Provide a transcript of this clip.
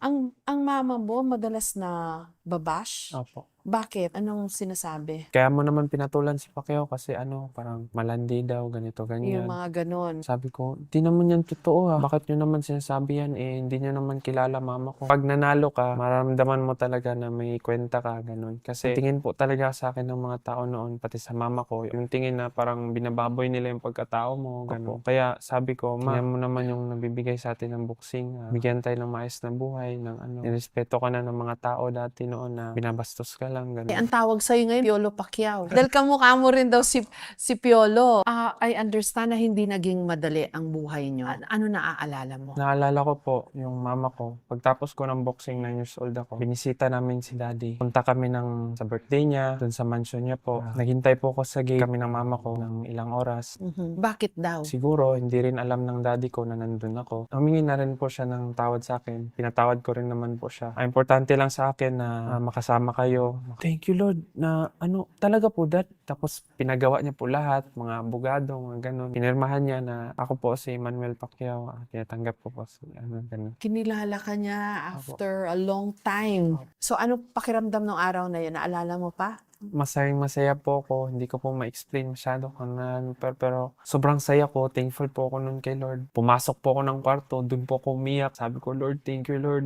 Ang mama mo madalas na babash? Opo. Bakit? Anong sinasabi? Kaya mo naman pinatulan si Pacquiao kasi ano, parang malandi daw, ganito, Yung ganyan. mga gano'n. Sabi ko, "Di naman yan totoo ah. Bakit nyo naman sinasabi yan eh, hindi nyo naman kilala mama ko." Pag nanalo ka, mararamdaman mo talaga na may kwenta ka, ganun. Kasi tingin po talaga sa akin ng mga tao noon, pati sa mama ko, yung tingin na parang binababoy nila yung pagkatao mo, ganun. Kaya sabi ko, "Ma, tingnan mo naman yung nabibigay sa atin ng boxing. Bigyan tayo ng maayos na buhay, ng ano. Nirespeto ka na ng mga tao dati noon na binabastos ka lang, ganun." Ang tawag sa'yo ngayon, Piolo Pacquiao. Dahil kamukha mo rin daw si Piolo. I understand na hindi naging madali ang buhay niyo. Ano naaalala mo? Naalala ko po, yung mama ko, pagtapos ko ng boxing, 9 years old ako, binisita namin si daddy. Punta kami sa birthday niya, dun sa mansion niya po. Naghintay po ako sa gate kami ng mama ko ng ilang oras. Bakit daw? Siguro, hindi rin alam ng daddy ko na nandun ako. Humingi na rin po siya ng tawad sa akin. Pinatawad ko rin naman po siya. Ang importante lang sa akin na makasama kayo. Thank you Lord na ano, talaga po dad. Tapos pinagawa niya po lahat, mga abogado, mga ganun. Pinirmahan niya na ako po si Manuel Pacquiao. Tinatanggap ko po si ano, ganun. Kinilala ka niya after a long time. So ano pakiramdam ng araw na yun? Naalala mo pa? Masayang-masaya po ako. Hindi ko po ma-explain masyado kung ano, pero sobrang saya ko. Thankful po ako nun kay Lord. Pumasok po ako ng kwarto, dun po ako umiyak. Sabi ko, Lord, thank you Lord.